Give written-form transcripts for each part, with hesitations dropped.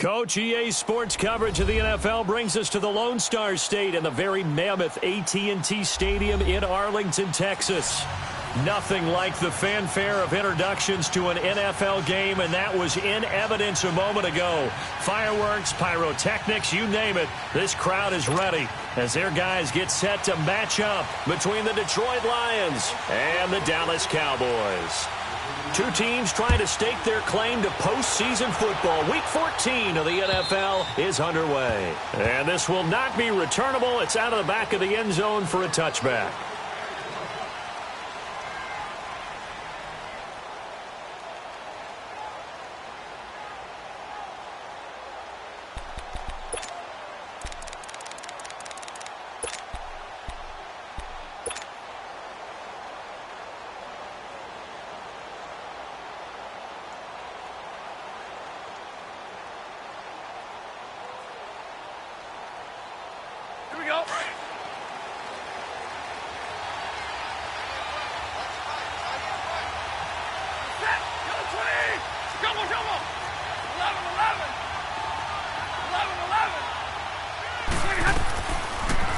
Coach, EA Sports coverage of the NFL brings us to the Lone Star State and the very mammoth AT&T Stadium in Arlington, Texas. Nothing like the fanfare of introductions to an NFL game, and that was in evidence a moment ago. Fireworks, pyrotechnics, you name it. This crowd is ready as their guys get set to match up between the Detroit Lions and the Dallas Cowboys. Two teams trying to stake their claim to postseason football. Week 14 of the NFL is underway. And this will not be returnable. It's out of the back of the end zone for a touchback.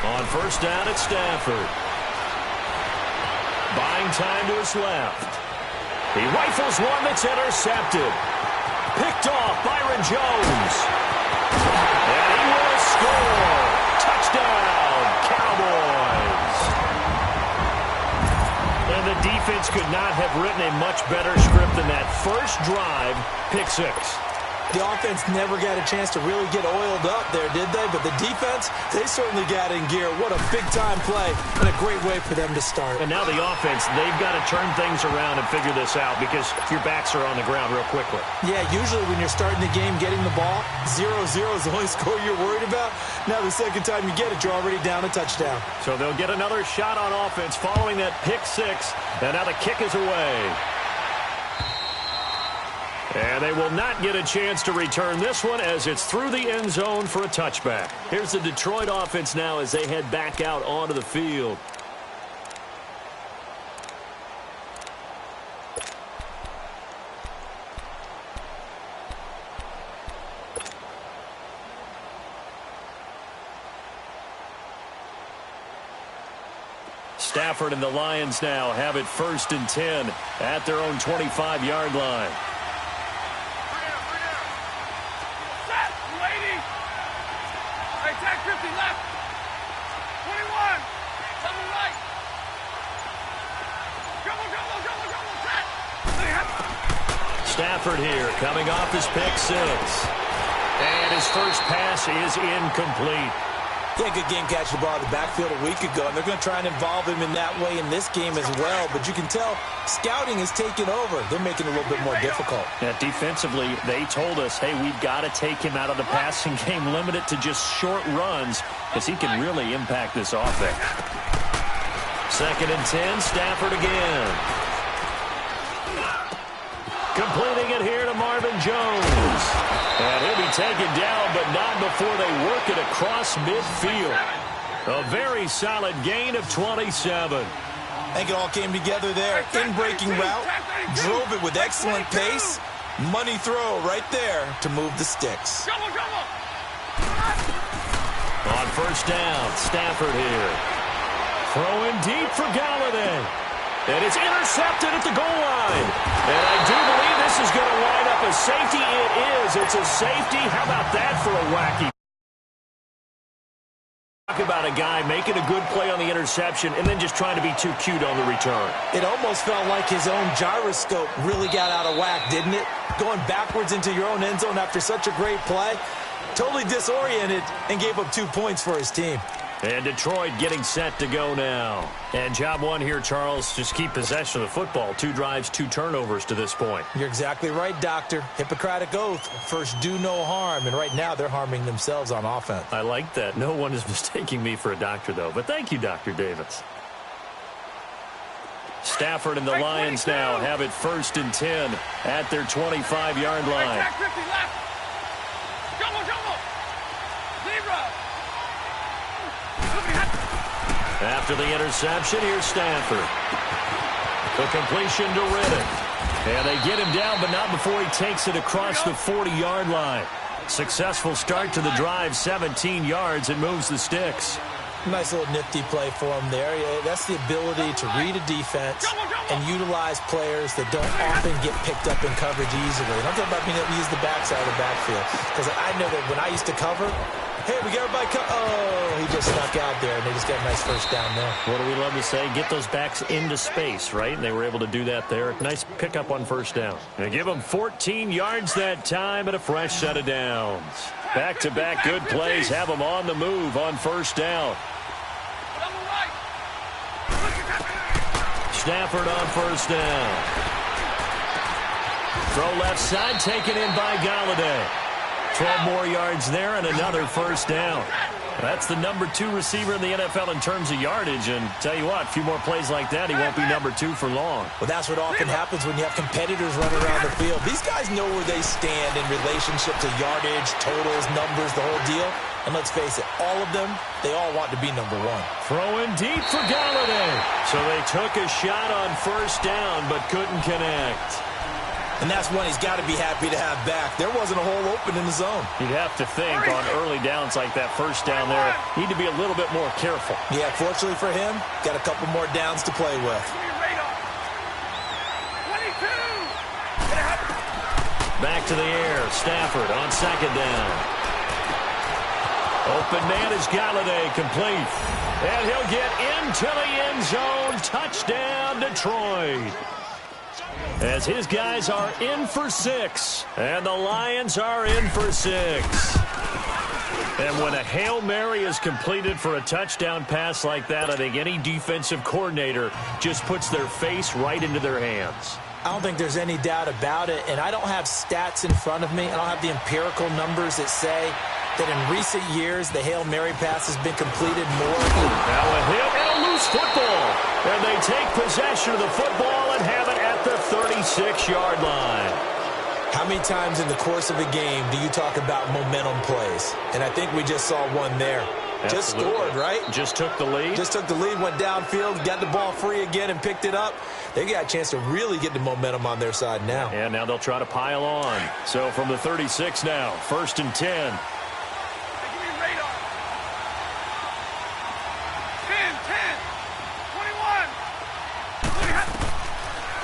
On first down at Stafford. Buying time to his left. He rifles one that's intercepted. Picked off Byron Jones. And he will score. Touchdown, Cowboys. And the defense could not have written a much better script than that. First drive, pick six. The offense never got a chance to really get oiled up there, did they? But the defense, they certainly got in gear. What a big-time play and a great way for them to start. And now the offense, they've got to turn things around and figure this out because your backs are on the ground real quickly. Yeah, usually when you're starting the game, getting the ball, 0-0 is the only score you're worried about. Now the second time you get it, you're already down a touchdown. So they'll get another shot on offense following that pick six. And now the kick is away. And they will not get a chance to return this one as it's through the end zone for a touchback. Here's the Detroit offense now as they head back out onto the field. Stafford and the Lions now have it 1st and 10 at their own 25-yard line. Stafford here coming off his pick six. And his first pass is incomplete. Yeah, good game catching the ball in the backfield a week ago, and they're going to try and involve him in that way in this game as well. But you can tell scouting is taking over. They're making it a little bit more difficult. Yeah, defensively, they told us, hey, we've got to take him out of the passing game, limit it to just short runs, because he can really impact this offense. 2nd and 10, Stafford again. Completing it here to Marvin Jones. And he'll be taken down, but not before they work it across midfield. A very solid gain of 27. I think it all came together there. In-breaking route, drove it with excellent pace. Money throw right there to move the sticks. On first down, Stafford here. Throwing deep for Galladay. And it's intercepted at the goal line. And I do believe this is going to line up a safety. It is. It's a safety. How about that for a wacky? Talk about a guy making a good play on the interception and then just trying to be too cute on the return. It almost felt like his own gyroscope really got out of whack, didn't it? Going backwards into your own end zone after such a great play. Totally disoriented and gave up 2 points for his team. And Detroit getting set to go now. And job one here, Charles, just keep possession of the football. 2 drives, 2 turnovers to this point. You're exactly right, Doctor. Hippocratic oath. First, do no harm. And right now, they're harming themselves on offense. I like that. No one is mistaking me for a doctor, though. But thank you, Dr. Davis. Stafford and the Lions now have it 1st and 10 at their 25-yard line. After the interception, here's Stafford. The completion to Riddick. And they get him down, but not before he takes it across the 40-yard line. Successful start to the drive, 17 yards, and moves the sticks. Nice little nifty play for him there. That's the ability to read a defense and utilize players that don't often get picked up in coverage easily. And I'm talking about being able to use the backside of the backfield. Because I know that when I used to cover, hey, we got everybody he just snuck out there, and they just got a nice first down there. What do we love to say? Get those backs into space, right? And they were able to do that there. Nice pickup on first down. They give them 14 yards that time and a fresh set of downs. Back-to-back good plays have them on the move on first down. Stafford on first down. Throw left side, taken in by Galladay. 12 more yards there and another first down. That's the number 2 receiver in the NFL in terms of yardage. And tell you what, a few more plays like that, he won't be number 2 for long. Well, that's what often happens when you have competitors running around the field. These guys know where they stand in relationship to yardage, totals, numbers, the whole deal. And let's face it, all of them, they all want to be number 1. Throwing deep for Galladay. So they took a shot on first down but couldn't connect. And that's one he's got to be happy to have back. There wasn't a hole open in the zone. You'd have to think on early downs like that first down there, need to be a little bit more careful. Yeah, fortunately for him, got a couple more downs to play with. Back to the air. Stafford on second down. Open man is Galladay, complete. And he'll get into the end zone. Touchdown, Detroit. As his guys are in for 6. And the Lions are in for 6. And when a Hail Mary is completed for a touchdown pass like that, I think any defensive coordinator just puts their face right into their hands. I don't think there's any doubt about it. And I don't have stats in front of me. I don't have the empirical numbers that say that in recent years the Hail Mary pass has been completed more. Now a hit and a loose football. And they take possession of the football and have it at the 36-yard line. How many times in the course of a game do you talk about momentum plays? And I think we just saw one there. Absolutely. Just scored, right? Just took the lead. Just took the lead, went downfield, got the ball free again and picked it up. They got a chance to really get the momentum on their side now. And now they'll try to pile on. So from the 36 now, 1st and 10.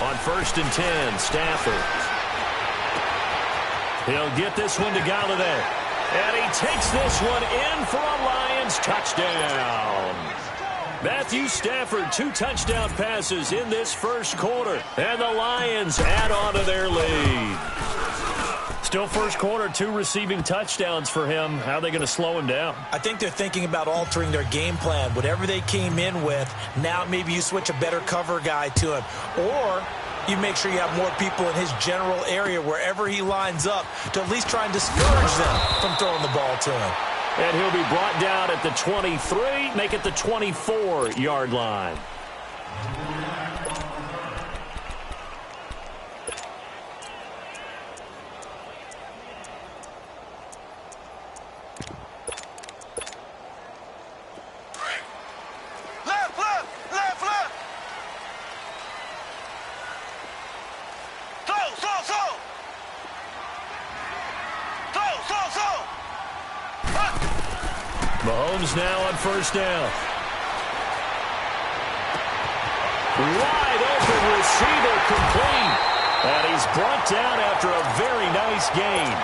On 1st and 10, Stafford. He'll get this one to Galladay. And he takes this one in for a Lions touchdown. Matthew Stafford, 2 touchdown passes in this first quarter. And the Lions add on to their lead. Still first quarter, 2 receiving touchdowns for him. How are they going to slow him down? I think they're thinking about altering their game plan. Whatever they came in with, now maybe you switch a better cover guy to him. Or you make sure you have more people in his general area wherever he lines up to at least try and discourage them from throwing the ball to him. And he'll be brought down at the 23, make it the 24-yard line. Mahomes now on first down. Wide open receiver complete. And he's brought down after a very nice gain.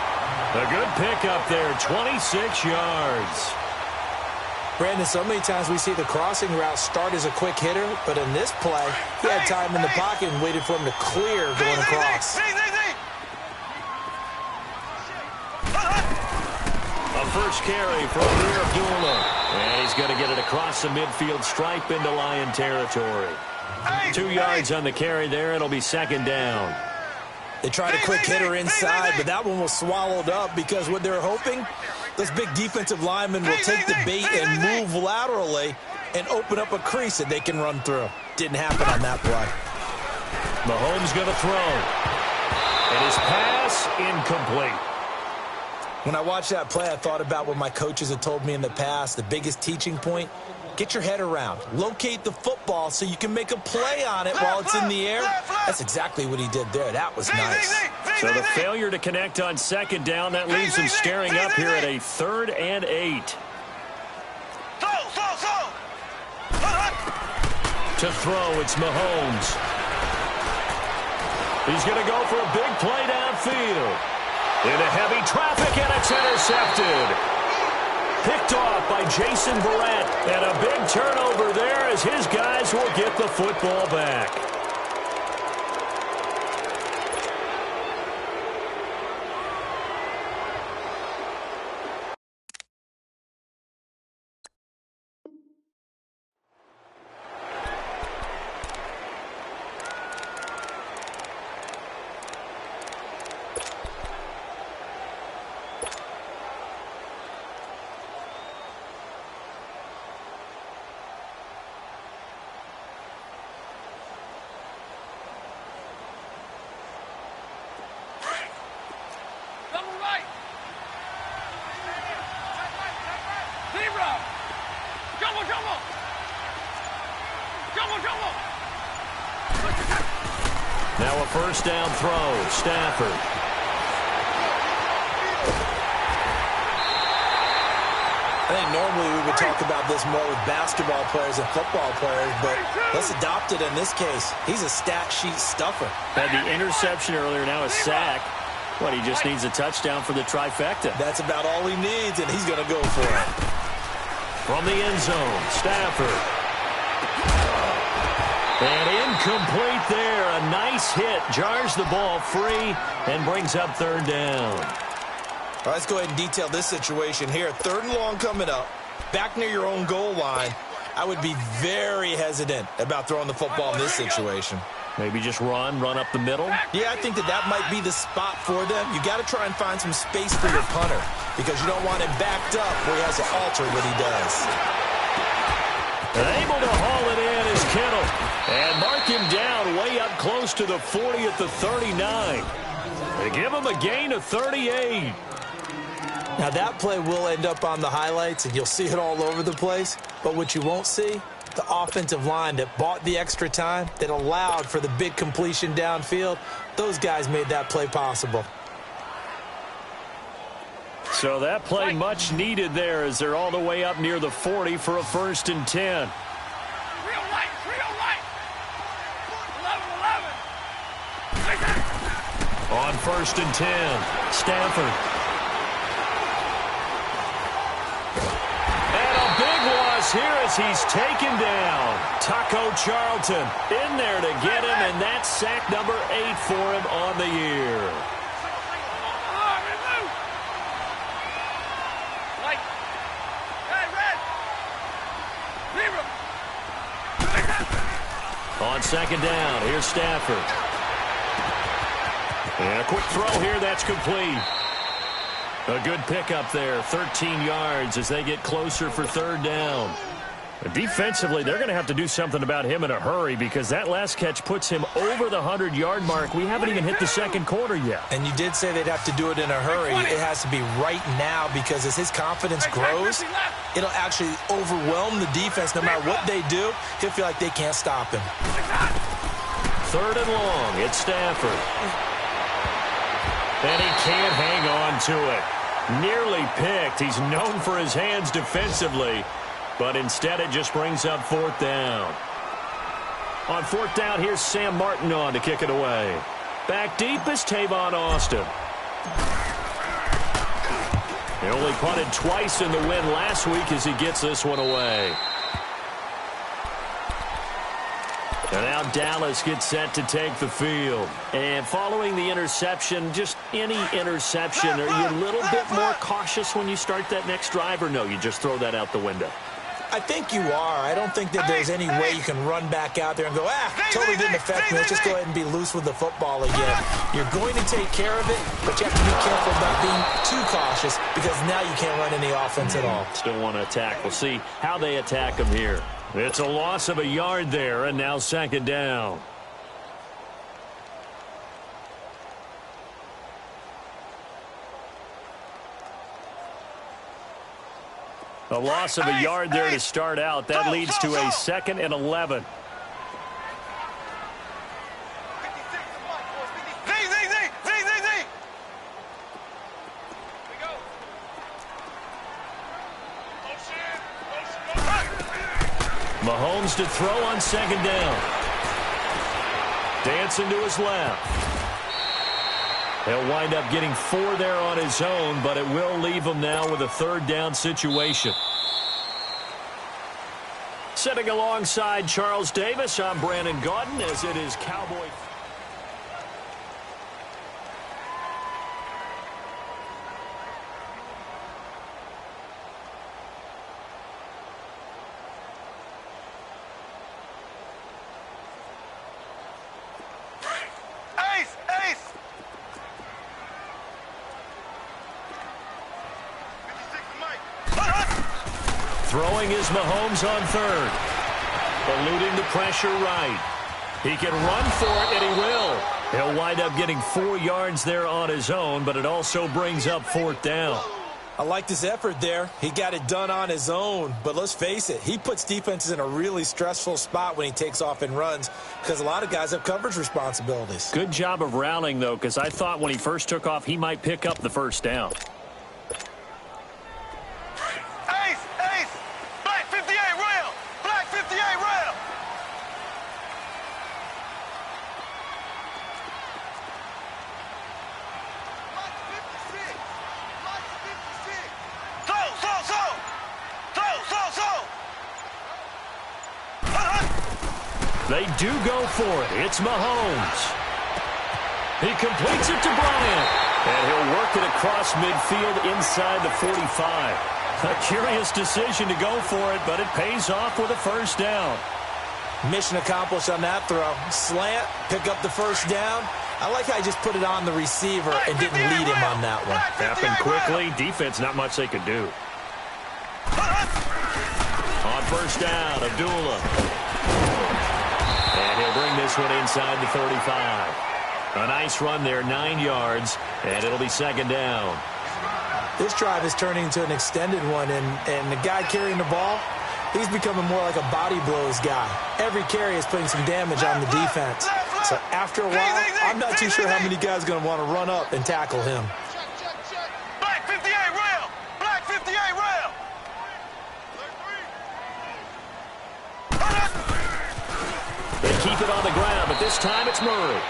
A good pickup there, 26 yards. Brandon, so many times we see the crossing route start as a quick hitter, but in this play, he had time in the pocket and waited for him to clear going across. First carry from Amir Abdullah. And he's going to get it across the midfield stripe into Lion territory. 2 yards on the carry there. It'll be second down. They tried a quick hitter inside, but that one was swallowed up because what they're hoping, those big defensive linemen will take the bait and move laterally and open up a crease that they can run through. Didn't happen on that play. Mahomes going to throw. And his pass incomplete. When I watched that play, I thought about what my coaches had told me in the past. The biggest teaching point, get your head around. Locate the football so you can make a play on it while it's in the air. That's exactly what he did there. That was nice. So the failure to connect on second down, that leaves him staring up here at a 3rd and 8. To throw, it's Mahomes. He's going to go for a big play downfield. Into heavy traffic, and it's intercepted. Picked off by Jason Verrett. And a big turnover there as his guys will get the football back. Now a first down throw, Stafford. I think normally we would talk about this more with basketball players and football players, but let's adopt it in this case. He's a stat sheet stuffer. Had the interception earlier, now a sack. What, he just needs a touchdown for the trifecta. That's about all he needs, and he's going to go for it. From the end zone, Stafford. And incomplete there. A nice hit. Jars the ball free and brings up 3rd down. All right, let's go ahead and detail this situation here. 3rd and long coming up. Back near your own goal line. I would be very hesitant about throwing the football in this situation. Maybe just run up the middle? Yeah, I think that might be the spot for them. You got to try and find some space for your punter because you don't want him backed up where he has to alter what he does. Able to haul it in is Kittle. And mark him down way up close to the 40 at the 39. They give him a gain of 38. Now that play will end up on the highlights, and you'll see it all over the place. But what you won't see, the offensive line that bought the extra time, that allowed for the big completion downfield, those guys made that play possible. So that play much needed there as they're all the way up near the 40 for a 1st and 10. On 1st and 10, Stafford. And a big loss here as he's taken down. Taco Charlton in there to get him, and that's sack number 8 for him on the year. On 2nd down, here's Stafford. And a quick throw here, that's complete. A good pickup there, 13 yards as they get closer for 3rd down. Defensively, they're going to have to do something about him in a hurry because that last catch puts him over the 100-yard mark. We haven't even hit the 2nd quarter yet. And you did say they'd have to do it in a hurry. It has to be right now because as his confidence grows, it'll actually overwhelm the defense. No matter what they do, he'll feel like they can't stop him. 3rd and long, it's Stafford. And he can't hang on to it. Nearly picked. He's known for his hands defensively. But instead, it just brings up 4th down. On 4th down, here's Sam Martin on to kick it away. Back deep is Tavon Austin. He only punted twice in the win last week as he gets this one away. And now Dallas gets set to take the field. And following the interception, just any interception, are you a little bit more cautious when you start that next drive, or no, you just throw that out the window? I think you are. I don't think that there's any way you can run back out there and go, totally didn't affect me. Let's just go ahead and be loose with the football again. You're going to take care of it, but you have to be careful about being too cautious because now you can't run any offense at all. Still want to attack. We'll see how they attack him here. It's a loss of a yard there, and now 2nd down. A loss of a yard there to start out. That leads to a 2nd and 11. Mahomes to throw on 2nd down. Dancing to his left. He'll wind up getting 4 there on his own, but it will leave him now with a 3rd down situation. Sitting alongside Charles Davis, I'm Brandon Gaudin, as it is Cowboy. Throwing is Mahomes on 3rd. Eluding the pressure right. He can run for it, and he will. He'll wind up getting 4 yards there on his own, but it also brings up 4th down. I like this effort there. He got it done on his own, but let's face it, he puts defenses in a really stressful spot when he takes off and runs because a lot of guys have coverage responsibilities. Good job of routing, though, because I thought when he first took off, he might pick up the 1st down. They do go for it. It's Mahomes. He completes it to Bryant. And he'll work it across midfield inside the 45. A curious decision to go for it, but it pays off with a 1st down. Mission accomplished on that throw. Slant, pick up the 1st down. I like how he just put it on the receiver and didn't lead him on that one. Happened quickly. Defense, not much they could do. On 1st down, Abdullah. And he'll bring this one inside the 35. A nice run there, 9 yards, and it'll be 2nd down. This drive is turning into an extended one, and the guy carrying the ball, he's becoming more like a body blows guy. Every carry is putting some damage on the defense. So after a while, I'm not too sure how many guys are going to want to run up and tackle him. Black 58 rail! Black 58 rail! They keep it on the ground, but this time it's Murray.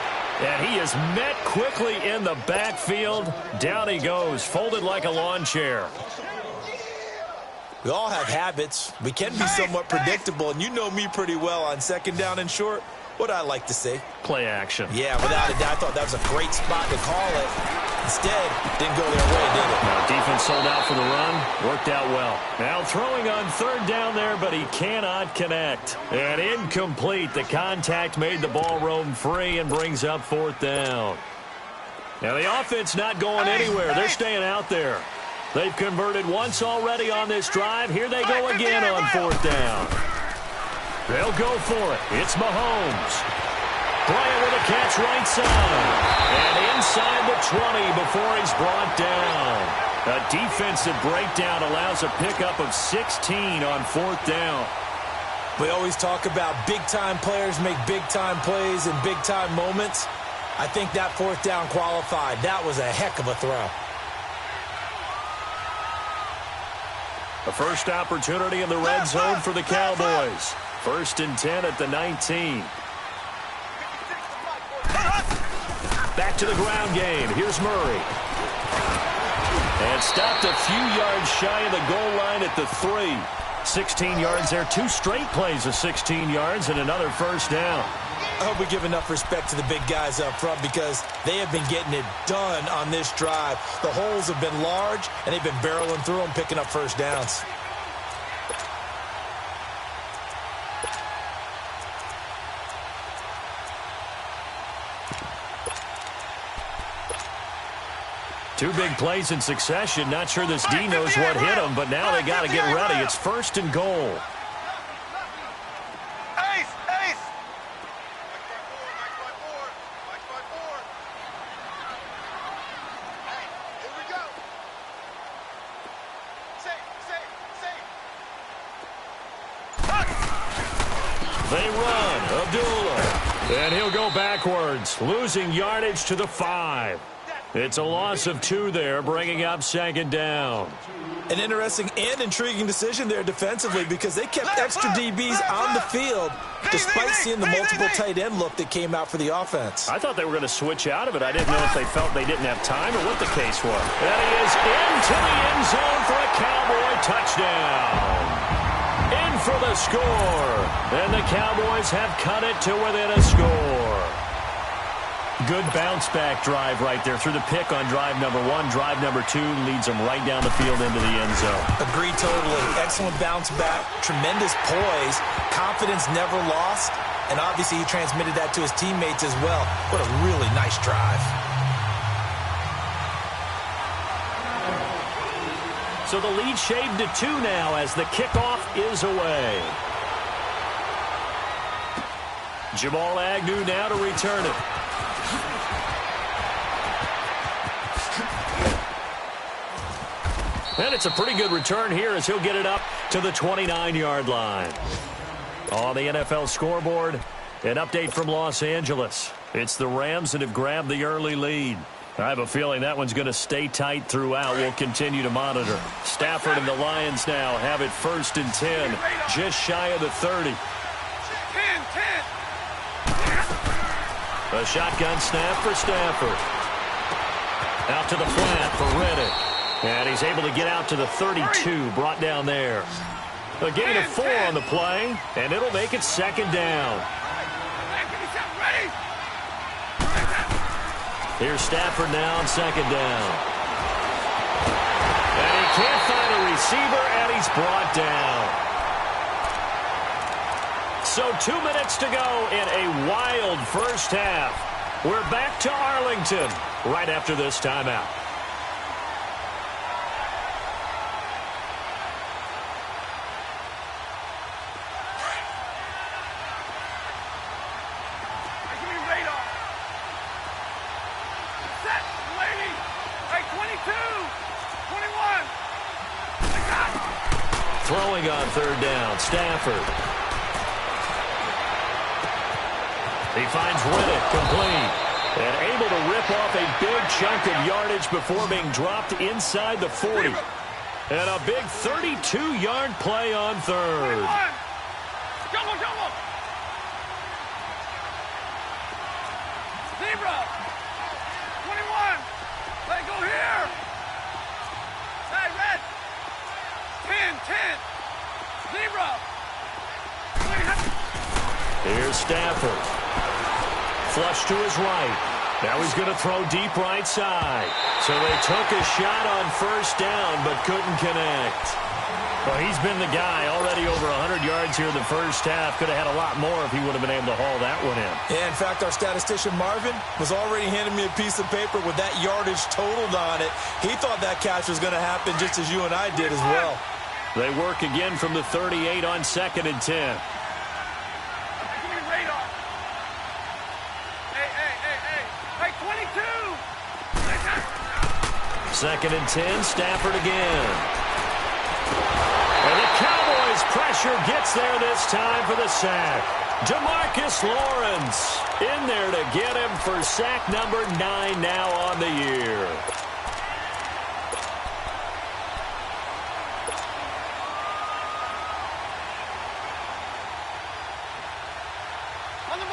And he is met quickly in the backfield. Down he goes, folded like a lawn chair. We all have habits. We can be somewhat predictable, and you know me pretty well on 2nd down and short. What I like to say? Play action. Yeah, without a doubt. I thought that was a great spot to call it. Instead, didn't go their way, did it? Now, defense sold out for the run. Worked out well. Now throwing on 3rd down there, but he cannot connect. And incomplete. The contact made the ball roam free and brings up 4th down. Now, the offense not going anywhere. They're staying out there. They've converted once already on this drive. Here they go again on 4th down. They'll go for it. It's Mahomes. Bryant with a catch right side. And inside the 20 before he's brought down. A defensive breakdown allows a pickup of 16 on 4th down. We always talk about big-time players make big-time plays in big-time moments. I think that 4th down qualified. That was a heck of a throw. A first opportunity in the red zone for the Cowboys. 1st and 10 at the 19. Back to the ground game. Here's Murray. And stopped a few yards shy of the goal line at the 3. 16 yards there. 2 straight plays of 16 yards and another 1st down. I hope we give enough respect to the big guys up front because they have been getting it done on this drive. The holes have been large, and they've been barreling through them, picking up 1st downs. Two big plays in succession. Not sure this D knows what hit him, but now they got to get ready. It's 1st and goal. They run. Abdullah. And he'll go backwards, losing yardage to the 5. It's a loss of 2 there, bringing up 2nd down. An interesting and intriguing decision there defensively because they kept extra DBs on the field despite seeing the multiple tight end look that came out for the offense. I thought they were going to switch out of it. I didn't know if they felt they didn't have time or what the case was. And he is into the end zone for a Cowboy touchdown. In for the score. And the Cowboys have cut it to within a score. Good bounce-back drive right there through the pick on drive number 1. Drive number 2 leads them right down the field into the end zone. Agree totally. Excellent bounce-back, tremendous poise, confidence never lost, and obviously he transmitted that to his teammates as well. What a really nice drive. So the lead shaved to 2 now as the kickoff is away. Jamal Agnew now to return it. And it's a pretty good return here as he'll get it up to the 29-yard line. On the NFL scoreboard, an update from Los Angeles. It's the Rams that have grabbed the early lead. I have a feeling that one's going to stay tight throughout. We'll continue to monitor. Stafford and the Lions now have it 1st and 10, just shy of the 30. 10. A shotgun snap for Stafford. Out to the flat for Reddick. And he's able to get out to the 32, brought down there. A gain of 4 on the play, and it'll make it 2nd down. Here's Stafford now on 2nd down. And he can't find a receiver, and he's brought down. So 2 minutes to go in a wild first half. We're back to Arlington right after this timeout. Throwing on 3rd down, Stafford. He finds Reddick complete. And able to rip off a big chunk of yardage before being dropped inside the 40. And a big 32-yard play on 3rd. Jumbo. Zebra. 21. Let it go here. Side red. 10. Zebra. Here's Stafford. Flush to his right. Now he's going to throw deep right side. So they took a shot on 1st down, but couldn't connect. Well, he's been the guy already over 100 yards here in the first half. Could have had a lot more if he would have been able to haul that one in. Yeah, in fact, our statistician Marvin was already handing me a piece of paper with that yardage totaled on it. He thought that catch was going to happen just as you and I did as well. They work again from the 38 on 2nd and 10. Hey, 22. 2nd and 10, Stafford again. And the Cowboys pressure gets there this time for the sack. DeMarcus Lawrence in there to get him for sack number 9 now on the year.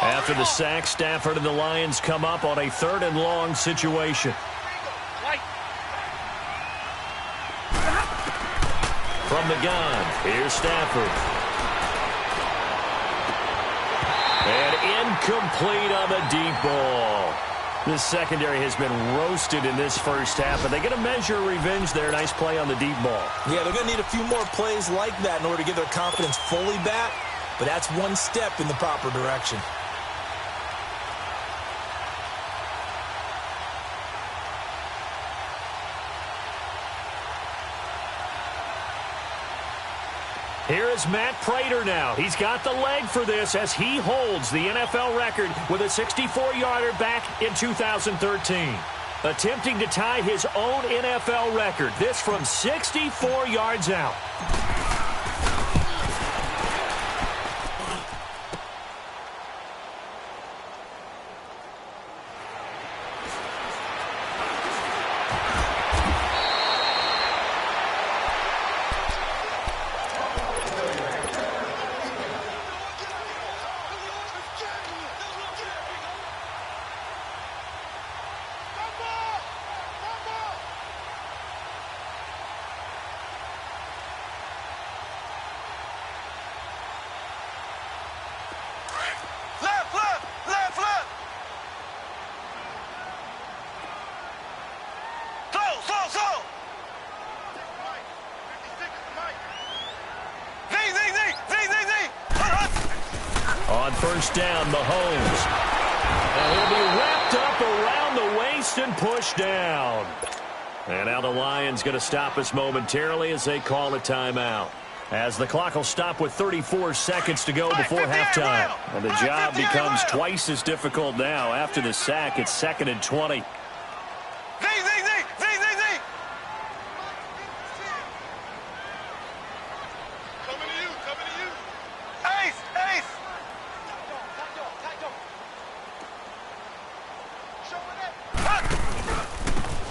After the sack, Stafford and the Lions come up on a 3rd and long situation. From the gun, here's Stafford. And incomplete on the deep ball. This secondary has been roasted in this first half, but they get a measure of revenge there. Nice play on the deep ball. Yeah, they're going to need a few more plays like that in order to get their confidence fully back, but that's one step in the proper direction. Here is Matt Prater now. He's got the leg for this as he holds the NFL record with a 64-yarder back in 2013. Attempting to tie his own NFL record. This from 64 yards out. first down, Mahomes. And he'll be wrapped up around the waist and pushed down. And now the Lions going to stop us momentarily as they call a timeout. As the clock will stop with 34 seconds to go before halftime. And the job becomes twice as difficult now. After the sack, it's 2nd and 20.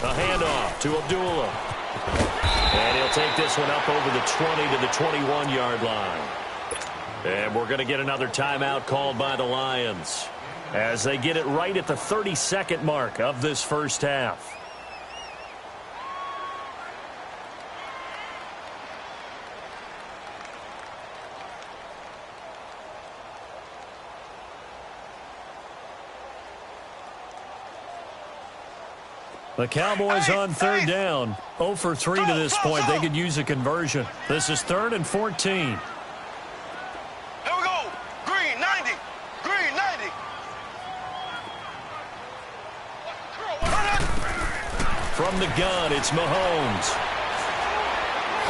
A handoff to Abdullah. And he'll take this one up over the 20 to the 21-yard line. And we're going to get another timeout called by the Lions as they get it right at the 30-second mark of this first half. The Cowboys on third down. 0 for 3 to this point. They could use a conversion. This is 3rd and 14. Here we go. Green 90. Green 90. From the gun, it's Mahomes.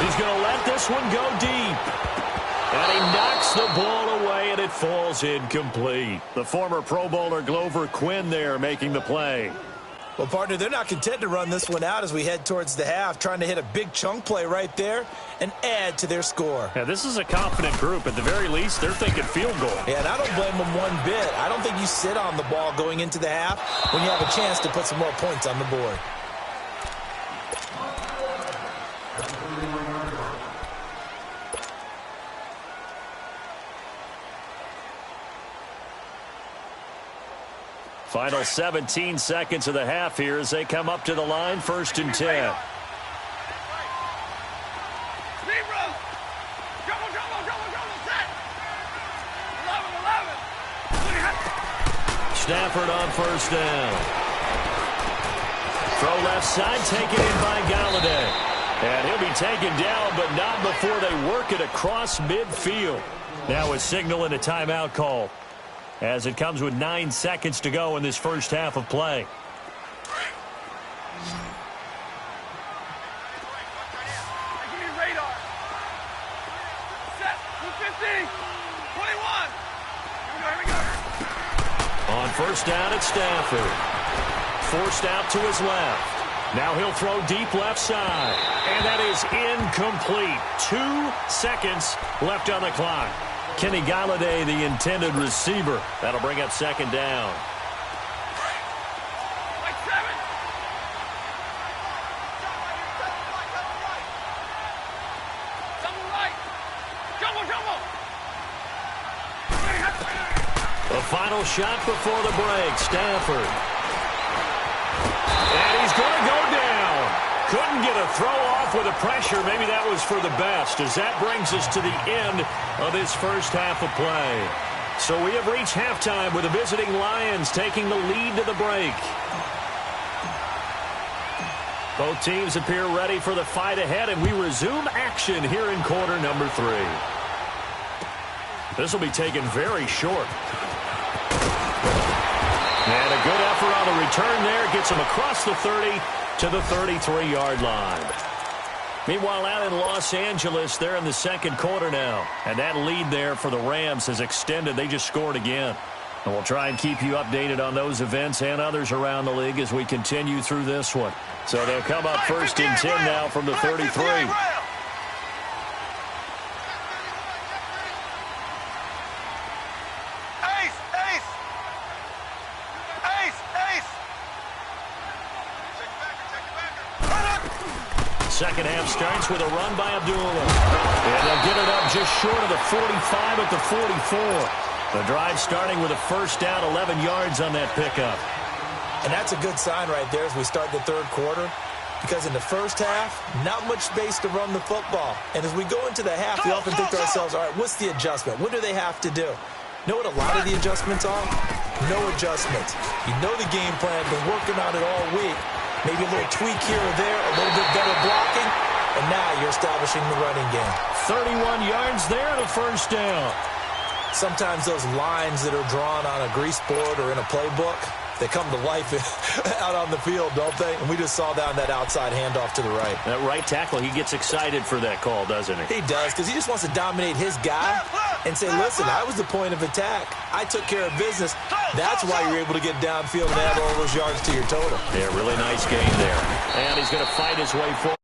He's going to let this one go deep. And he knocks the ball away, and it falls incomplete. The former Pro Bowler Glover Quinn there making the play. Well, partner, they're not content to run this one out as we head towards the half, trying to hit a big chunk play right there and add to their score. Yeah, this is a confident group. At the very least, they're thinking field goal. Yeah, and I don't blame them one bit. I don't think you sit on the ball going into the half when you have a chance to put some more points on the board. Final 17 seconds of the half here as they come up to the line, 1st and 10. Stafford on first down. Throw left side, taken in by Galladay. And he'll be taken down, but not before they work it across midfield. Now a signal and a timeout call, as it comes with 9 seconds to go in this first half of play. On first down, it's Stafford. Forced out to his left. Now he'll throw deep left side. And that is incomplete. 2 seconds left on the clock. Kenny Galladay, the intended receiver. That'll bring up 2nd down. The final shot before the break, Stafford. And he's going to go down. Couldn't get a throw off with the pressure. Maybe that was for the best, as that brings us to the end of this first half of play. So we have reached halftime with the visiting Lions taking the lead to the break. Both teams appear ready for the fight ahead, and we resume action here in quarter number 3. This will be taken very short. And a good effort on the return there. Gets him across the 30 to the 33-yard line. Meanwhile, out in Los Angeles, they're in the second quarter now. And that lead there for the Rams has extended. They just scored again. And we'll try and keep you updated on those events and others around the league as we continue through this one. So they'll come up 1st and 10 now from the 33. Second half starts with a run by Abdullah. And they'll get it up just short of the 45 at the 44. The drive starting with a first down, 11 yards on that pickup. And that's a good sign right there as we start the third quarter. Because in the first half, not much space to run the football. And as we go into the half, we often think to ourselves, all right, what's the adjustment? What do they have to do? Know what a lot of the adjustments are? No adjustments. You know the game plan, been working on it all week. Maybe a little tweak here or there, a little bit better blocking, and now you're establishing the running game. 31 yards there and a first down. Sometimes those lines that are drawn on a grease board or in a playbook, they come to life out on the field, don't they? And we just saw down that outside handoff to the right. That right tackle, he gets excited for that call, doesn't he? He does, because he just wants to dominate his guy and say, listen, I was the point of attack. I took care of business. That's why you're able to get downfield and add all those yards to your total. Yeah, really nice game there. And he's going to fight his way forward.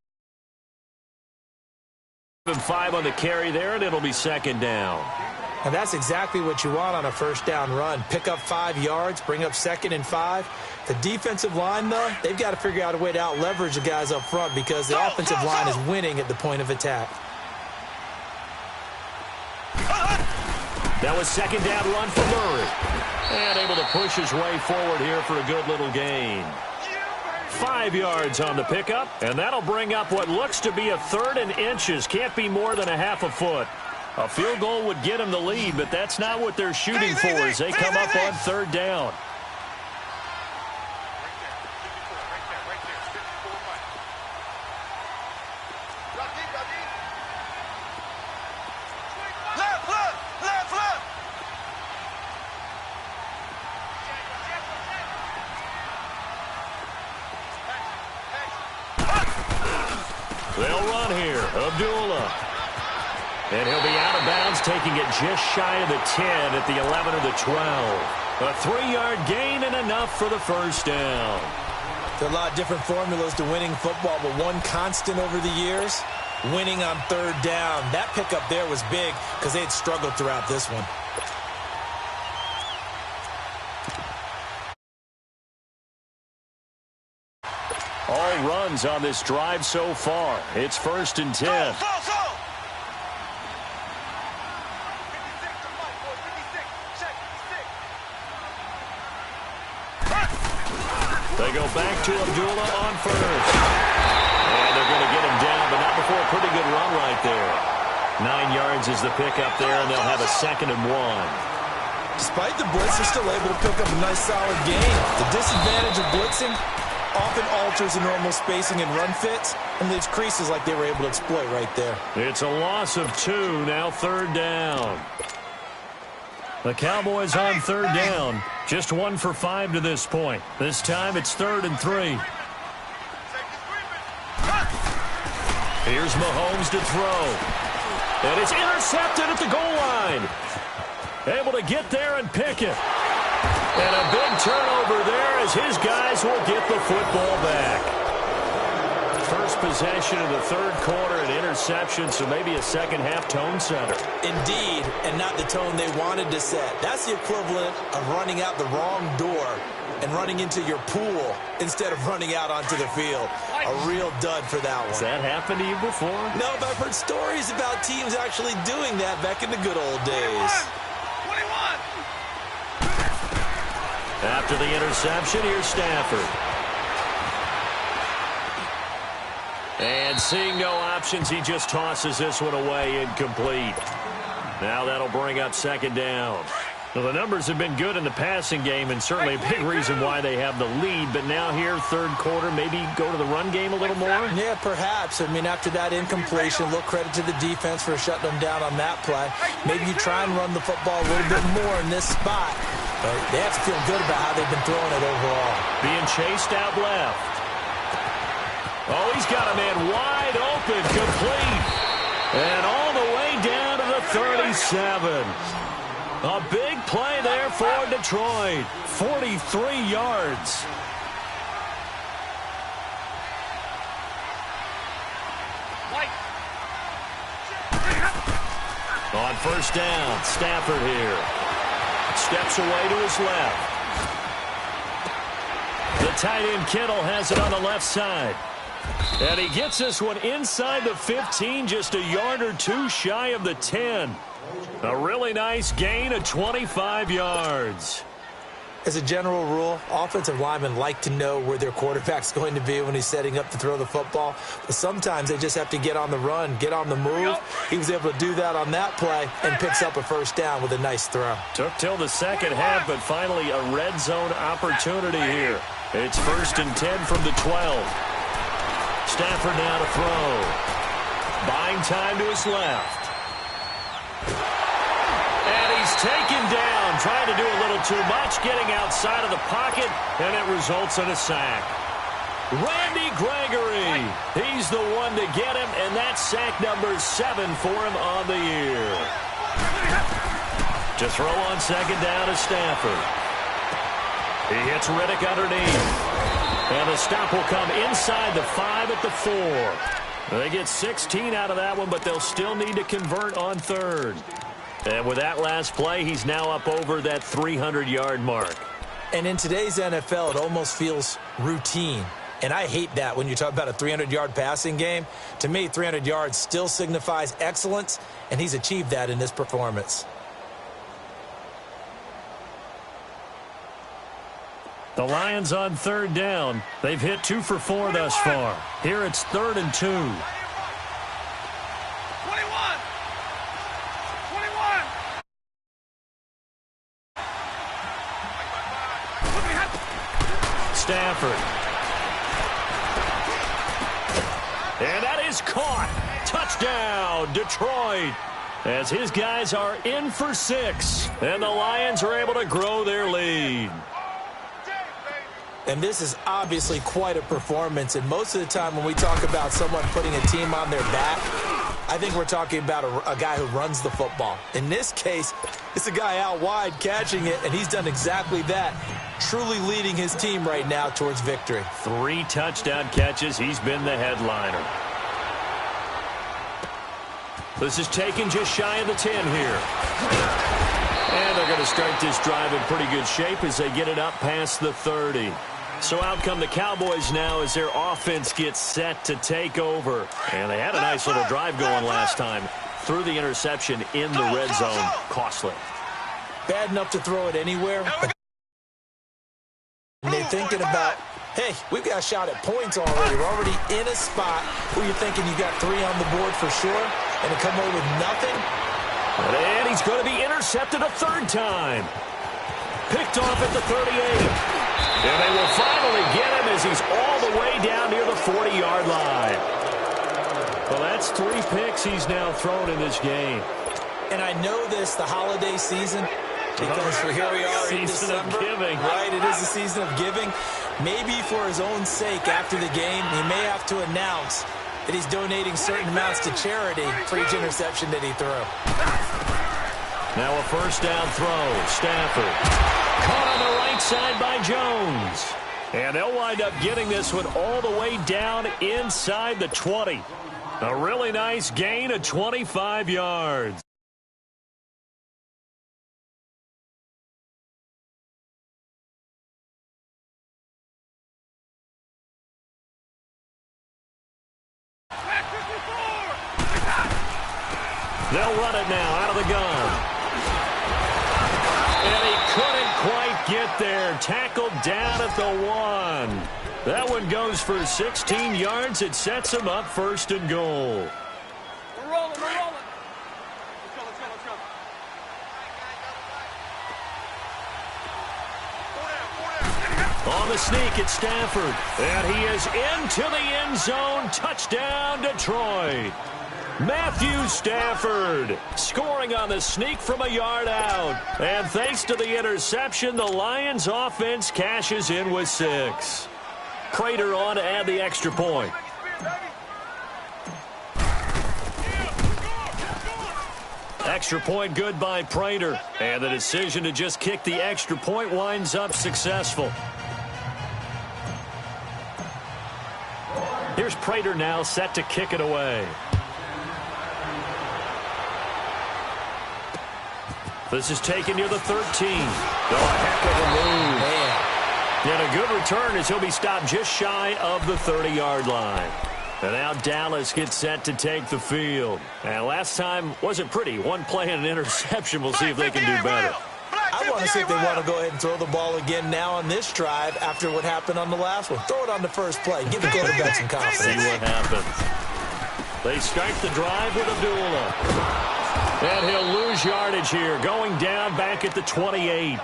5 on the carry there, and it'll be second down. And that's exactly what you want on a first down run. Pick up 5 yards, bring up 2nd and 5. The defensive line, though, they've got to figure out a way to out-leverage the guys up front because the offensive line is winning at the point of attack. That was second down run for Murray. And able to push his way forward here for a good little gain. 5 yards on the pickup, and that'll bring up what looks to be a 3rd and inches. Can't be more than a half a foot. A field goal would get them the lead, but that's not what they're shooting for as they come up on 3rd down. They'll run here. Abdullah. And he'll be out of bounds, taking it just shy of the 10 at the 11 or the 12. A 3-yard gain and enough for the first down. There are a lot of different formulas to winning football, but one constant over the years, winning on 3rd down. That pickup there was big because they had struggled throughout this one. All runs on this drive so far. It's 1st and 10. They go back to Abdullah on 1st. And they're going to get him down, but not before a pretty good run right there. 9 yards is the pickup there, and they'll have a 2nd and 1. Despite the blitz, they're still able to pick up a nice solid gain. The disadvantage of blitzing often alters the normal spacing and run fits and leaves creases like they were able to exploit right there. It's a loss of 2, now 3rd down. The Cowboys on 3rd down. Just 1 for 5 to this point. This time it's 3rd and 3. Here's Mahomes to throw. And it's intercepted at the goal line. Able to get there and pick it. And a big turnover there as his guys will get the football back. First possession of the 3rd quarter, an interception, so maybe a second-half tone setter. Indeed, and not the tone they wanted to set. That's the equivalent of running out the wrong door and running into your pool instead of running out onto the field. A real dud for that one. Has that happened to you before? No, but I've heard stories about teams actually doing that back in the good old days. 21. After the interception, here's Stafford. And seeing no options, he just tosses this one away, incomplete. Now that'll bring up 2nd down. Well, the numbers have been good in the passing game, and certainly a big reason why they have the lead. But now here, 3rd quarter, maybe go to the run game a little more? Yeah, perhaps. I mean, after that incompletion, a little credit to the defense for shutting them down on that play. Maybe you try and run the football a little bit more in this spot. But they have to feel good about how they've been throwing it overall. Being chased out left. Oh, he's got a man wide open, complete. And all the way down to the 37. A big play there for Detroit. 43 yards. On 1st down, Stafford here. Steps away to his left. The tight end Kittle has it on the left side. And he gets this one inside the 15, just a yard or 2 shy of the 10. A really nice gain of 25 yards. As a general rule, offensive linemen like to know where their quarterback's going to be when he's setting up to throw the football. But sometimes they just have to get on the run, get on the move. He was able to do that on that play and picks up a 1st down with a nice throw. Took till the 2nd half, but finally a red zone opportunity here. It's 1st and 10 from the 12. Stafford now to throw. Buying time to his left. And he's taken down, trying to do a little too much, getting outside of the pocket, and it results in a sack. Randy Gregory, he's the one to get him, and that's sack number 7 for him on the year. To throw on second down is Stafford. He hits Riddick underneath. And the stop will come inside the 5 at the 4. They get 16 out of that one, but they'll still need to convert on third. And with that last play, he's now up over that 300-yard mark. And in today's NFL, it almost feels routine. And I hate that when you talk about a 300-yard passing game. To me, 300 yards still signifies excellence, and he's achieved that in this performance. The Lions on third down. They've hit 2 for 4 thus far. Here it's 3rd and 2. 21. Stafford. And that is caught. Touchdown, Detroit. As his guys are in for 6. And the Lions are able to grow their lead. And this is obviously quite a performance. And most of the time when we talk about someone putting a team on their back, I think we're talking about a guy who runs the football. In this case, it's a guy out wide catching it, and he's done exactly that, truly leading his team right now towards victory. 3 touchdown catches. He's been the headliner. This is taken just shy of the 10 here. And they're going to start this drive in pretty good shape as they get it up past the 30. So out come the Cowboys now as their offense gets set to take over. And they had a nice little drive going last time. Threw the interception in the red zone. Costly. Bad enough to throw it anywhere. And they're thinking about, hey, we've got a shot at points already. We're already in a spot where you're thinking you got 3 on the board for sure, and to come away with nothing. And he's going to be intercepted a 3rd time. Picked off at the 38. And they will finally get him as he's all the way down near the 40-yard line. Well, that's 3 picks he's now thrown in this game. And I know this, the holiday season, because here we are in December. Season of giving. Right, it is the season of giving. Maybe for his own sake after the game, he may have to announce that he's donating certain amounts to charity for each interception that he threw. Now a 1st down throw. Stafford. Caught on the right side by Jones. And they'll wind up getting this one all the way down inside the 20. A really nice gain of 25 yards. They'll run it now out of the gun. And he couldn't quite get there. Tackled down at the 1. That one goes for 16 yards. It sets him up 1st and goal. We're rolling. Let's go. On the sneak, it's Stafford. And he is into the end zone. Touchdown, Detroit. Matthew Stafford scoring on the sneak from a yard out. And thanks to the interception, the Lions offense cashes in with 6. Prater on to add the extra point. Extra point good by Prater. And the decision to just kick the extra point winds up successful. Here's Prater now set to kick it away. This is taken near the 13. Oh, a heck of a move. Man. And a good return as he'll be stopped just shy of the 30-yard line. And now Dallas gets set to take the field. And last time wasn't pretty. 1 play and an interception. We'll see if they can do better. I want to see if they want to go ahead and throw the ball again now on this drive after what happened on the last one. Throw it on the first play. Give the quarterback some confidence. See what happens. They start the drive with Abdullah. And he'll lose yardage here, going down back at the 28.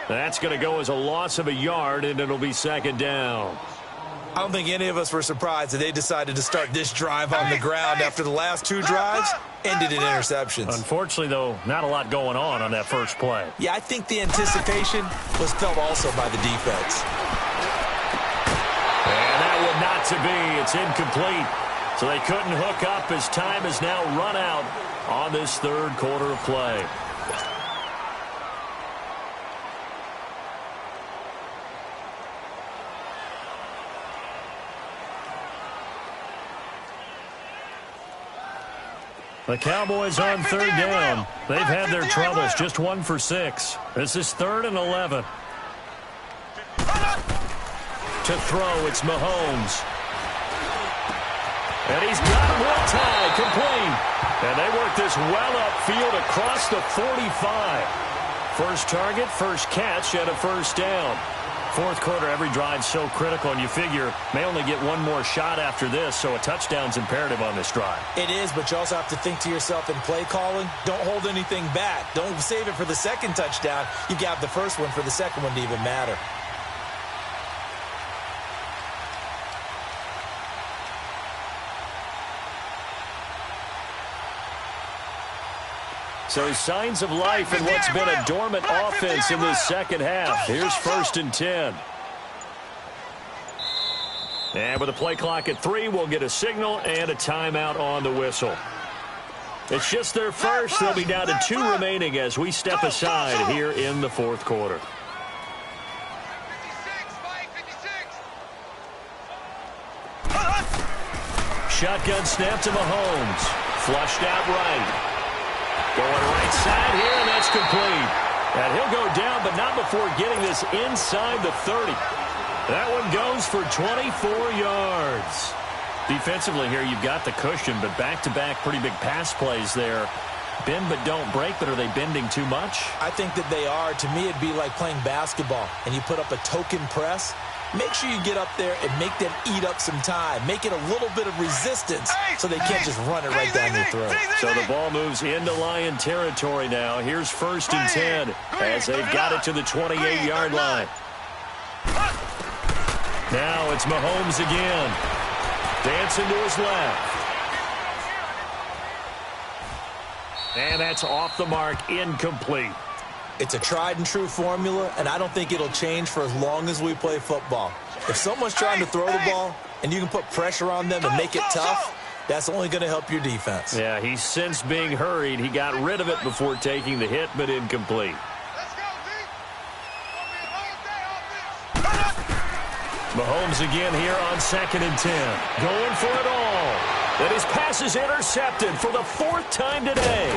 That's going to go as a loss of a yard, and it'll be 2nd down. I don't think any of us were surprised that they decided to start this drive on the ground after the last two drives ended in interceptions. Unfortunately, though, not a lot going on that first play. Yeah, I think the anticipation was felt also by the defense. And that would not to be. It's incomplete. So they couldn't hook up as time has now run out on this third quarter of play. The Cowboys on third down. They've had their troubles, just 1 for 6. This is 3rd and 11. To throw, it's Mahomes. And he's got it well tied, complete. And they work this well upfield across the 45. First target, first catch, and a first down. Fourth quarter, every drive so critical, and you figure may only get one more shot after this, so a touchdown's imperative on this drive. It is, but you also have to think to yourself in play calling, don't hold anything back. Don't save it for the second touchdown. You got the first one for the second one to even matter. So signs of life in what's been a dormant offense in this second half. Here's 1st and 10. And with a play clock at 3, we'll get a signal and a timeout on the whistle. It's just their first. They'll be down to 2 remaining as we step aside here in the fourth quarter. Shotgun snap to Mahomes. Flushed out right. Going right side here, and that's complete. And he'll go down, but not before getting this inside the 30. That one goes for 24 yards. Defensively here, you've got the cushion, but back-to-back pretty big pass plays there. Bend but don't break, but are they bending too much? I think that they are. To me, it'd be like playing basketball, and you put up a token press. Make sure you get up there and make them eat up some time. Make it a little bit of resistance so they can't just run it right down your throat. So the ball moves into Lion territory now. Here's 1st and 10 as they've got it to the 28-yard line. Now it's Mahomes again. Dancing to his left. And that's off the mark, incomplete. It's a tried-and-true formula, and I don't think it'll change for as long as we play football. If someone's trying to throw the ball and you can put pressure on them and make it tough, that's only going to help your defense. Yeah, he's since being hurried. He got rid of it before taking the hit, but incomplete. Mahomes again here on 2nd and 10. Going for it all. And his pass is intercepted for the 4th time today.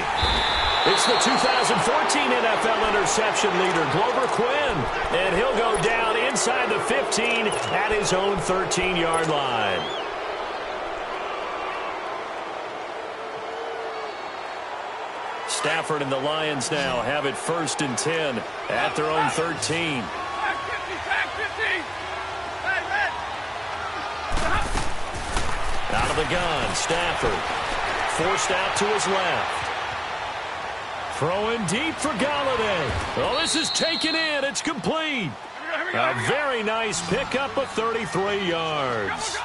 It's the 2014 NFL interception leader, Glover Quinn. And he'll go down inside the 15 at his own 13-yard line. Stafford and the Lions now have it 1st and 10 at their own 13. Out of the gun, Stafford. Forced out to his left. Throwing deep for Galladay. Well, this is taken in. It's complete. A very nice pickup of 33 yards.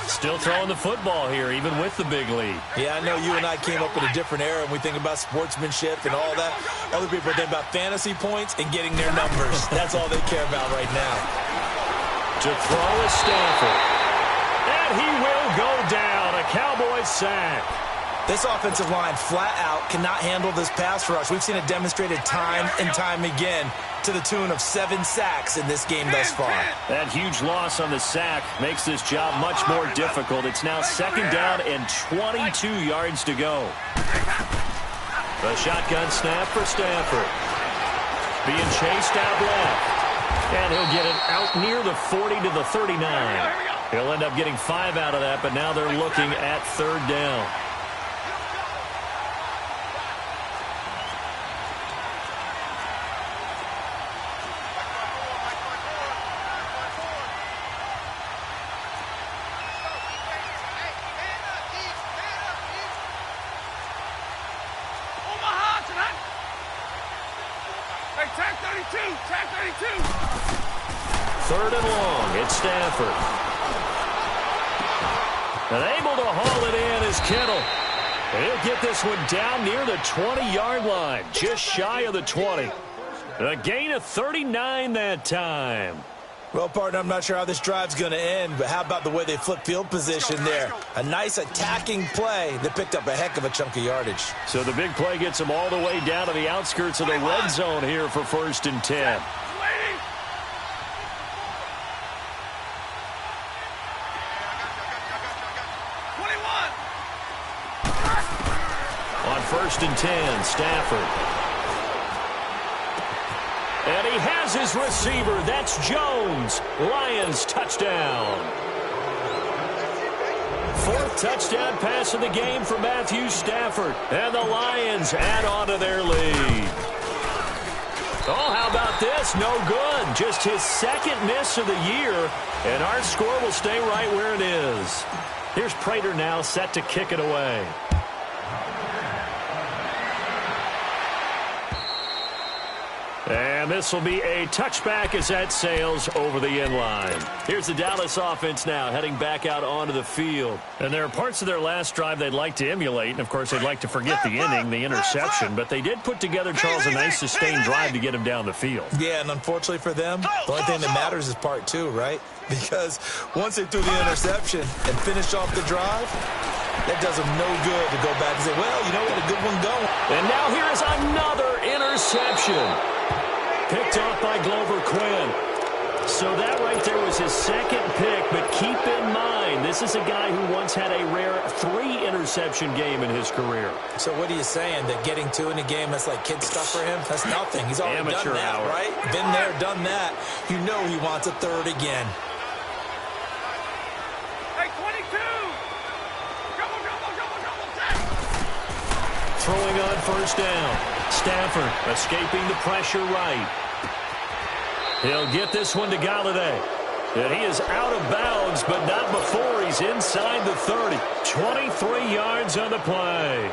Still throwing the football here, even with the big lead. Yeah, I know you and I came up in a different era, and we think about sportsmanship and all that. Other people think about fantasy points and getting their numbers. That's all they care about right now. To throw is Stafford. And he will go down. A Cowboys sack. This offensive line flat out cannot handle this pass rush. We've seen it demonstrated time and time again to the tune of 7 sacks in this game thus far. That huge loss on the sack makes this job much more difficult. It's now 2nd down and 22 yards to go. The shotgun snap for Stafford. Being chased out left. And he'll get it out near the 40 to the 39. He'll end up getting 5 out of that, but now they're looking at 3rd down. Tag 32, tag 32. 3rd and long, it's Stafford. And able to haul it in is Kittle. He'll get this one down near the 20-yard line, just shy of the 20. A gain of 39 that time. Well, partner, I'm not sure how this drive's going to end, but how about the way they flip field position there? A nice attacking play that picked up a heck of a chunk of yardage. So the big play gets them all the way down to the outskirts of the red zone here for 1st and 10. On 1st and 10, Stafford. And he has his receiver. That's Jones. Lions touchdown. 4th touchdown pass of the game for Matthew Stafford. And the Lions add on to their lead. Oh, how about this? No good. Just his 2nd miss of the year. And our score will stay right where it is. Here's Prater now set to kick it away. And this will be a touchback as that sails over the end line. Here's the Dallas offense now heading back out onto the field. And there are parts of their last drive they'd like to emulate. And, of course, they'd like to forget the inning, the interception. But they did put together, Charles, a nice sustained drive to get him down the field. Yeah, and unfortunately for them, the only thing that matters is part 2, right? Because once they threw the interception and finished off the drive, that does them no good to go back and say, well, you know, we had a good one going. And now here is another interception. Picked off by Glover Quinn. So that right there was his 2nd pick, but keep in mind, this is a guy who once had a rare 3-interception game in his career. So what are you saying, that getting 2 in a game, that's like kid stuff for him? That's nothing. He's already done that, right? Been there, done that. You know he wants a 3rd again. Hey, 22! Throwing on 1st down. Stafford escaping the pressure right. He'll get this one to Galladay. And he is out of bounds, but not before he's inside the 30. 23 yards on the play.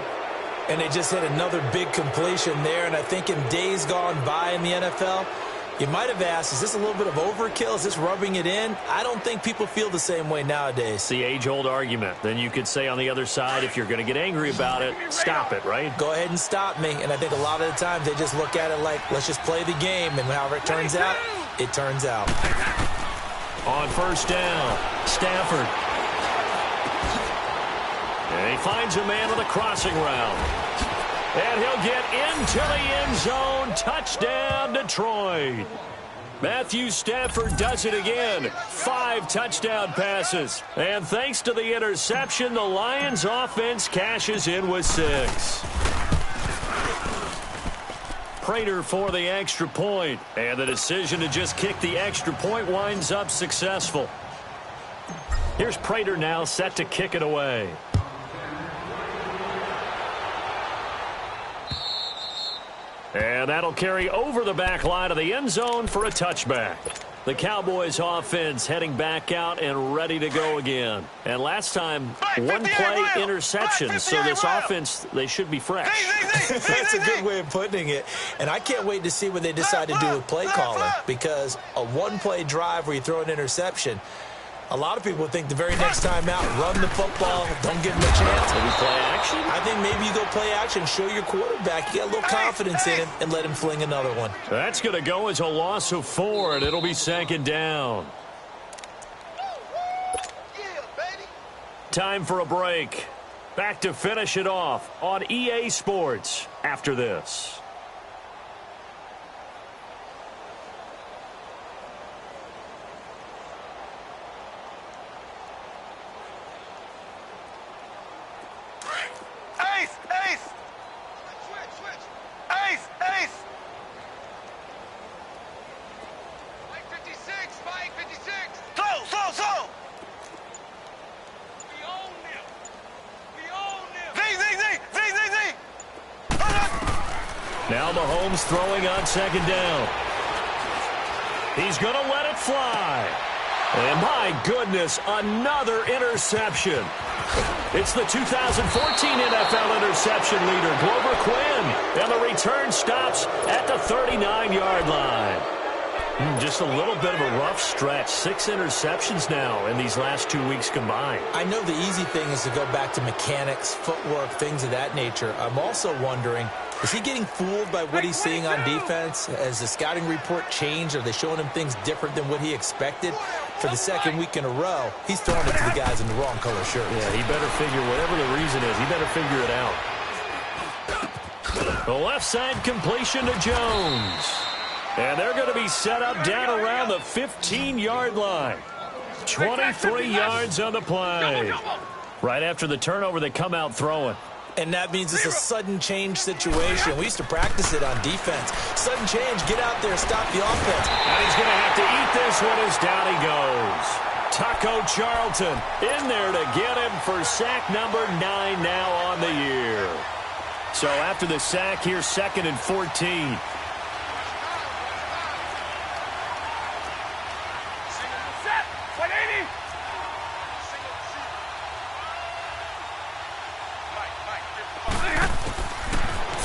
And they just hit another big completion there. And I think in days gone by in the NFL, you might have asked, is this a little bit of overkill? Is this rubbing it in? I don't think people feel the same way nowadays. It's the age-old argument. Then you could say on the other side, if you're going to get angry about it, stop it, right? Go ahead and stop me. And I think a lot of the times they just look at it like, let's just play the game. And however it turns out, it turns out. On 1st down, Stafford. And he finds a man on the crossing route. And he'll get into the end zone. Touchdown, Detroit. Matthew Stafford does it again. 5 touchdown passes. And thanks to the interception, the Lions offense cashes in with 6. Prater for the extra point. And the decision to just kick the extra point winds up successful. Here's Prater now set to kick it away. And that'll carry over the back line of the end zone for a touchback. The Cowboys offense heading back out and ready to go again. And last time, 1 play interception. So this offense, they should be fresh. That's a good way of putting it. And I can't wait to see what they decide to do with play calling. Because a 1-play drive where you throw an interception, a lot of people think the very next time out, run the football, don't give him a chance. Maybe play action? I think maybe you go play action, show your quarterback, you get a little confidence in him, and let him fling another one. That's going to go as a loss of 4, and it'll be 2nd down. Time for a break. Back to finish it off on EA Sports after this. Now Mahomes throwing on 2nd down. He's going to let it fly. And my goodness, another interception. It's the 2014 NFL interception leader, Glover Quinn. And the return stops at the 39-yard line. Just a little bit of a rough stretch. 6 interceptions now in these last 2 weeks combined. I know the easy thing is to go back to mechanics, footwork, things of that nature. I'm also wondering, is he getting fooled by what he's seeing on defense? Has the scouting report changed? Are they showing him things different than what he expected? For the second week in a row, he's throwing it to the guys in the wrong color shirts. Yeah, he better figure, whatever the reason is, he better figure it out. The left side completion to Jones. And they're going to be set up down around the 15-yard line. 23 yards on the play. Right after the turnover, they come out throwing. And that means it's a sudden change situation. We used to practice it on defense. Sudden change, get out there, stop the offense. And he's going to have to eat this one as down he goes. Taco Charlton in there to get him for sack number 9 now on the year. So after the sack, here's 2nd and 14.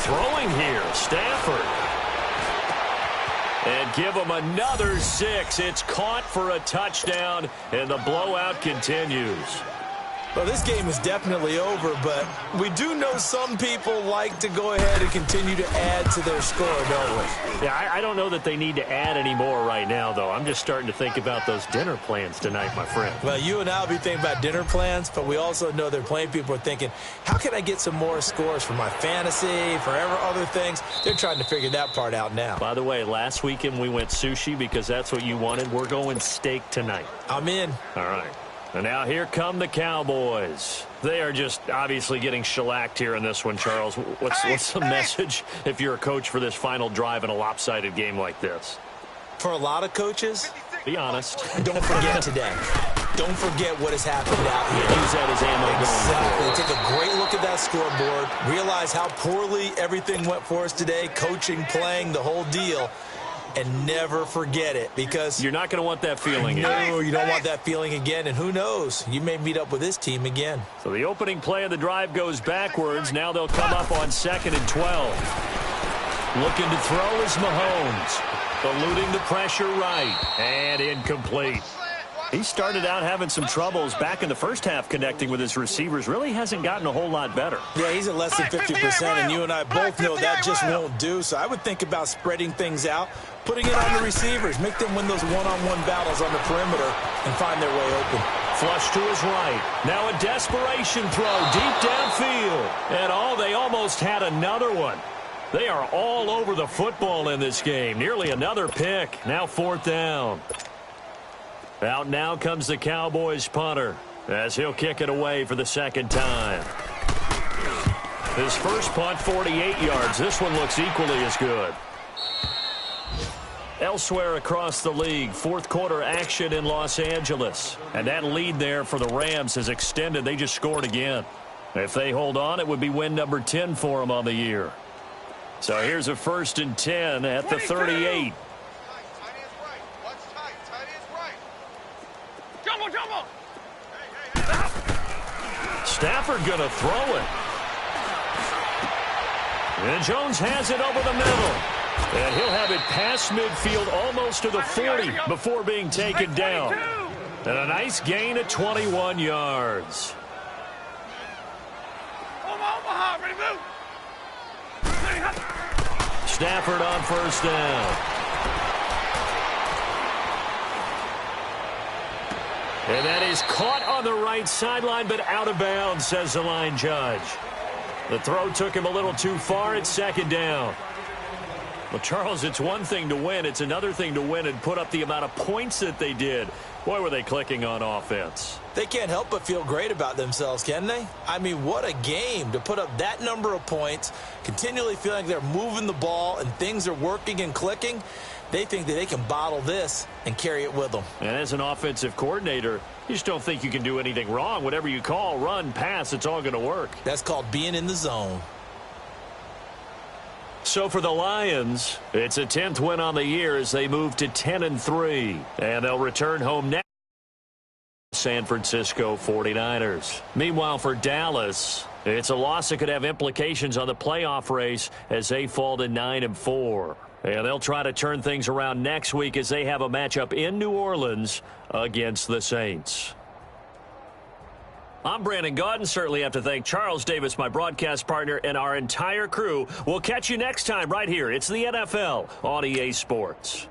Throwing here, Stafford. And give him another 6. It's caught for a touchdown, and the blowout continues. Well, this game is definitely over, but we do know some people like to go ahead and continue to add to their score, don't we? Yeah, I don't know that they need to add any more right now, though. I'm just starting to think about those dinner plans tonight, my friend. Well, you and I will be thinking about dinner plans, but we also know that plenty of people are thinking, how can I get some more scores for my fantasy, for other things? They're trying to figure that part out now. By the way, last weekend we went sushi because that's what you wanted. We're going steak tonight. I'm in. All right. And now here come the Cowboys. They are just obviously getting shellacked here in this one, Charles. What's the message if you're a coach for this final drive in a lopsided game like this? For a lot of coaches, be honest. Don't forget today. Don't forget what has happened out here. Use that as ammo. Exactly. Take a great look at that scoreboard. Realize how poorly everything went for us today. Coaching, playing, the whole deal. And never forget it, because you're not going to want that feeling again. No, you don't want that feeling again. And who knows? You may meet up with this team again. So the opening play of the drive goes backwards. Now they'll come up on 2nd and 12. Looking to throw is Mahomes. Eluding the pressure right. And incomplete. He started out having some troubles back in the first half connecting with his receivers. Really hasn't gotten a whole lot better. Yeah, he's at less than 50%, and you and I both know that just won't do. So I would think about spreading things out, putting it on the receivers, make them win those one-on-one battles on the perimeter and find their way open. Flush to his right. Now a desperation throw deep downfield. And they almost had another one. They are all over the football in this game. Nearly another pick. Now 4th down. Out now comes the Cowboys punter as he'll kick it away for the 2nd time. His first punt, 48 yards. This one looks equally as good. Elsewhere across the league, 4th quarter action in Los Angeles. And that lead there for the Rams has extended. They just scored again. If they hold on, it would be win number 10 for them on the year. So here's a 1st and 10 at the 38. Stafford going to throw it. And Jones has it over the middle. And he'll have it past midfield almost to the 40 before being taken down. And a nice gain of 21 yards. Stafford on 1st down. And that is caught on the right sideline, but out of bounds, says the line judge. The throw took him a little too far. It's 2nd down. Well, Charles, it's one thing to win. It's another thing to win and put up the amount of points that they did. Boy, were they clicking on offense. They can't help but feel great about themselves, can they? I mean, what a game to put up that number of points, continually feeling like they're moving the ball and things are working and clicking. They think that they can bottle this and carry it with them. And as an offensive coordinator, you just don't think you can do anything wrong. Whatever you call, run, pass, it's all going to work. That's called being in the zone. So for the Lions, it's a 10th win on the year as they move to 10-3. And they'll return home next. San Francisco 49ers. Meanwhile, for Dallas, it's a loss that could have implications on the playoff race as they fall to 9-4. And they'll try to turn things around next week as they have a matchup in New Orleans against the Saints. I'm Brandon Gaudin. Certainly have to thank Charles Davis, my broadcast partner, and our entire crew. We'll catch you next time right here. It's the NFL on EA Sports.